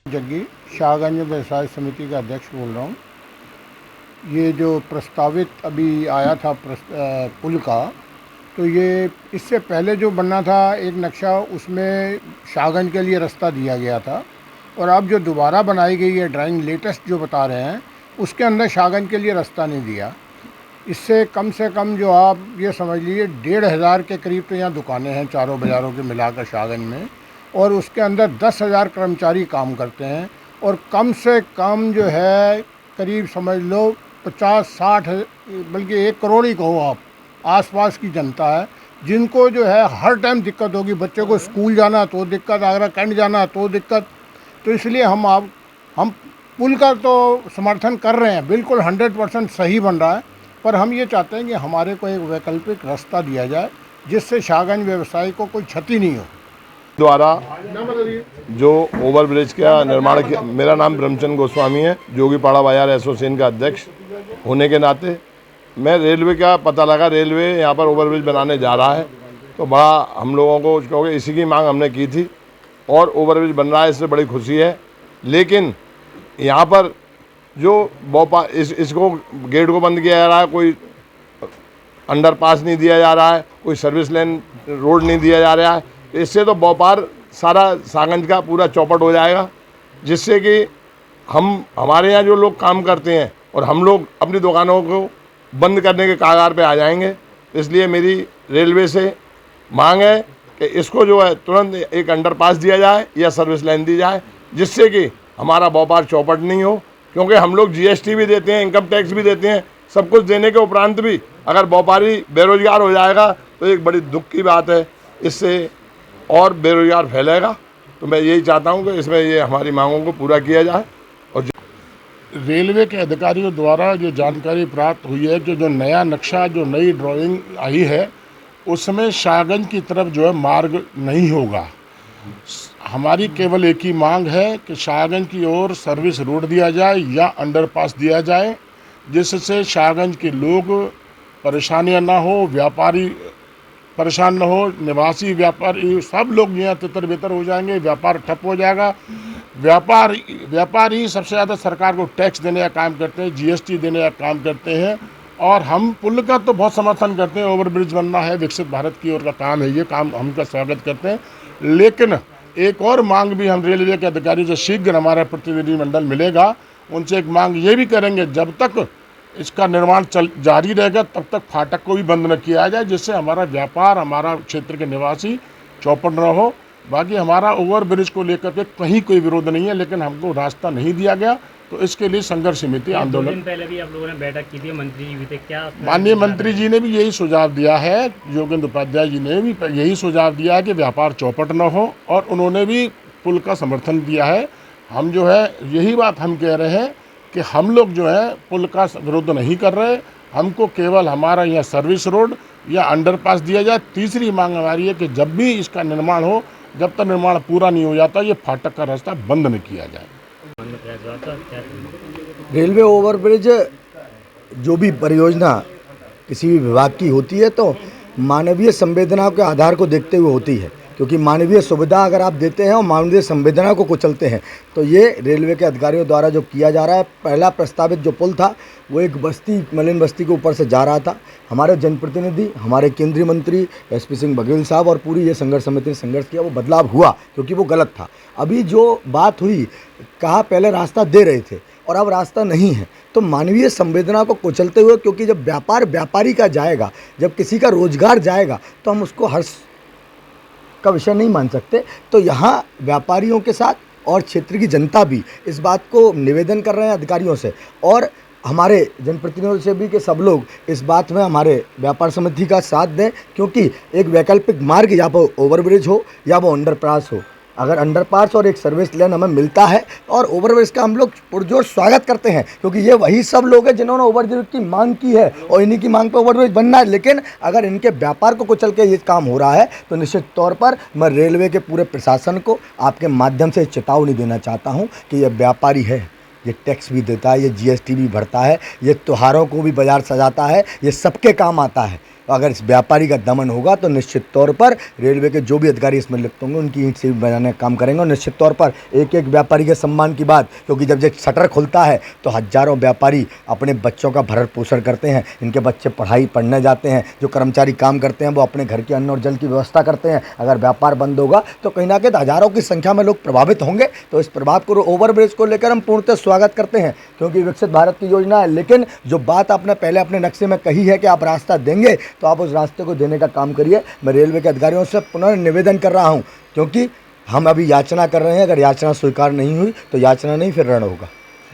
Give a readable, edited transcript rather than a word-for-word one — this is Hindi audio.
जग्गी शाहगंज व्यवसाय समिति का अध्यक्ष बोल रहा हूँ। ये जो प्रस्तावित अभी आया था पुल का, तो ये इससे पहले जो बनना था एक नक्शा, उसमें शाहगंज के लिए रास्ता दिया गया था, और अब जो दोबारा बनाई गई है ड्राइंग लेटेस्ट जो बता रहे हैं, उसके अंदर शाहगंज के लिए रास्ता नहीं दिया। इससे कम से कम जो आप ये समझ लीजिए 1,500 के करीब तो यहाँ दुकानें हैं चारों बाज़ारों के मिलाकर शाहगंज में, और उसके अंदर 10,000 कर्मचारी काम करते हैं, और कम से कम जो है करीब समझ लो 50-60 बल्कि 1 करोड़ ही कहो आप, आसपास की जनता है जिनको जो है हर टाइम दिक्कत होगी। बच्चे को स्कूल जाना तो दिक्कत, आगरा कैंट जाना तो दिक्कत। तो इसलिए हम पुल का तो समर्थन कर रहे हैं, बिल्कुल 100% सही बन रहा है, पर हम ये चाहते हैं कि हमारे को एक वैकल्पिक रास्ता दिया जाए जिससे शाहगंज व्यवसायी को कोई क्षति नहीं हो। द्वारा जो ओवरब्रिज का निर्माण किया। मेरा नाम ब्रह्मचंद गोस्वामी है, जोगीपाड़ा बाजार एसोसिएशन का अध्यक्ष होने के नाते मैं रेलवे का पता लगा, रेलवे यहाँ पर ओवरब्रिज बनाने जा रहा है, तो बड़ा हम लोगों को क्योंकि इसी की मांग हमने की थी और ओवरब्रिज बन रहा है, इससे बड़ी खुशी है। लेकिन यहाँ पर जो इसको गेट को बंद किया जा रहा है, कोई अंडरपास नहीं दिया जा रहा है, कोई सर्विस लेन रोड नहीं दिया जा रहा है, इससे तो व्यापार सारा शाहगंज का पूरा चौपट हो जाएगा, जिससे कि हमारे यहाँ जो लोग काम करते हैं और हम लोग अपनी दुकानों को बंद करने के कगार पे आ जाएंगे। इसलिए मेरी रेलवे से मांग है कि इसको जो है तुरंत एक अंडरपास दिया जाए या सर्विस लाइन दी जाए, जिससे कि हमारा व्यापार चौपट नहीं हो। क्योंकि हम लोग जीएसटी भी देते हैं, इनकम टैक्स भी देते हैं, सब कुछ देने के उपरांत भी अगर व्यापारी बेरोजगार हो जाएगा तो एक बड़ी दुख की बात है, इससे और बेरोजगार फैलेगा। तो मैं यही चाहता हूं कि इसमें ये हमारी मांगों को पूरा किया जाए। और रेलवे के अधिकारियों द्वारा जो जानकारी प्राप्त हुई है कि जो नया नक्शा, जो नई ड्राइंग आई है, उसमें शाहगंज की तरफ जो है मार्ग नहीं होगा। हमारी केवल एक ही मांग है कि शाहगंज की ओर सर्विस रोड दिया जाए या अंडरपास दिया जाए, जिससे शाहगंज के लोग परेशानियां ना हो, व्यापारी परेशान न हो, निवासी व्यापारी सब लोग यहाँ तितर बितर हो जाएंगे, व्यापार ठप हो जाएगा। व्यापारी सबसे ज़्यादा सरकार को टैक्स देने का काम करते हैं, जीएसटी देने का काम करते हैं, और हम पुल का तो बहुत समर्थन करते हैं। ओवरब्रिज बनना है, विकसित भारत की ओर का काम है, ये काम हम का स्वागत करते हैं। लेकिन एक और मांग भी हम रेलवे के अधिकारी से शीघ्र हमारा प्रतिनिधिमंडल मिलेगा, उनसे एक मांग ये भी करेंगे, जब तक इसका निर्माण जारी रहेगा तब तक फाटक को भी बंद न किया जाए, जिससे हमारा व्यापार, हमारा क्षेत्र के निवासी चौपट न हो। बाकी हमारा ओवरब्रिज को लेकर के कहीं कोई विरोध नहीं है, लेकिन हमको रास्ता नहीं दिया गया, तो इसके लिए संघर्ष समिति आंदोलन। 2 दिन पहले भी आप लोगों ने बैठक की थी, मंत्री जी भी थे, क्या माननीय मंत्री जी ने भी यही सुझाव दिया है, योगेंद्र उपाध्याय जी ने भी यही सुझाव दिया है कि व्यापार चौपट न हो, और उन्होंने भी पुल का समर्थन दिया है। हम जो है यही बात हम कह रहे हैं कि हम लोग जो है पुल का विरोध नहीं कर रहे, हमको केवल हमारा यहाँ सर्विस रोड या अंडरपास दिया जाए। तीसरी मांग हमारी है कि जब भी इसका निर्माण हो, जब तक निर्माण पूरा नहीं हो जाता, ये फाटक का रास्ता बंद नहीं किया जाए। रेलवे ओवरब्रिज जो भी परियोजना किसी भी विभाग की होती है तो मानवीय संवेदना के आधार को देखते हुए होती है, क्योंकि मानवीय सुविधा अगर आप देते हैं और मानवीय संवेदना को कुचलते हैं, तो ये रेलवे के अधिकारियों द्वारा जो किया जा रहा है। पहला प्रस्तावित जो पुल था वो एक बस्ती, मलिन बस्ती के ऊपर से जा रहा था। हमारे जनप्रतिनिधि, हमारे केंद्रीय मंत्री एसपी सिंह बघेल साहब और पूरी ये संघर्ष समिति ने संघर्ष किया, वो बदलाव हुआ क्योंकि वो गलत था। अभी जो बात हुई, कहा पहले रास्ता दे रहे थे और अब रास्ता नहीं है, तो मानवीय संवेदना को कुचलते हुए, क्योंकि जब व्यापार व्यापारी का जाएगा, जब किसी का रोजगार जाएगा, तो हम उसको हर्ष का विषय नहीं मान सकते। तो यहाँ व्यापारियों के साथ और क्षेत्र की जनता भी इस बात को निवेदन कर रहे हैं अधिकारियों से और हमारे जनप्रतिनिधियों से भी कि सब लोग इस बात में हमारे व्यापार समिति का साथ दें, क्योंकि एक वैकल्पिक मार्ग या वो ओवरब्रिज हो या वो अंडरपास हो। अगर अंडरपास और एक सर्विस लेन हमें मिलता है और ओवरब्रिज का हम लोग पुरजोर स्वागत करते हैं, क्योंकि ये वही सब लोग हैं जिन्होंने ओवरब्रिज की मांग की है और इन्हीं की मांग पे ओवरब्रिज बनना है। लेकिन अगर इनके व्यापार को कुचल के ये काम हो रहा है, तो निश्चित तौर पर मैं रेलवे के पूरे प्रशासन को आपके माध्यम से चेतावनी देना चाहता हूँ कि ये व्यापारी है, ये टैक्स भी देता है, ये जीएसटी भी भरता है, ये त्योहारों को भी बाजार सजाता है, ये सबके काम आता है। अगर इस व्यापारी का दमन होगा तो निश्चित तौर पर रेलवे के जो भी अधिकारी इसमें लिप्त होंगे उनकी ईंट से बनाने का काम करेंगे। और निश्चित तौर पर एक एक व्यापारी के सम्मान की बात, क्योंकि जब जब शटर खुलता है तो हजारों व्यापारी अपने बच्चों का भरण पोषण करते हैं, इनके बच्चे पढ़ने जाते हैं, जो कर्मचारी काम करते हैं वो अपने घर के अन्न और जल की व्यवस्था करते हैं। अगर व्यापार बंद होगा तो कहीं ना कहीं हजारों की संख्या में लोग प्रभावित होंगे। तो इस प्रभाव को ओवरब्रिज को लेकर हम पूर्णतः स्वागत करते हैं, क्योंकि विकसित भारत की योजना है। लेकिन जो बात आपने पहले अपने नक्शे में कही है कि आप रास्ता देंगे, तो आप उस रास्ते को देने का काम करिए। मैं रेलवे के अधिकारियों से पुनः निवेदन कर रहा हूं, क्योंकि हम अभी याचना कर रहे हैं। अगर याचना स्वीकार नहीं हुई तो याचना नहीं, फिर रण होगा।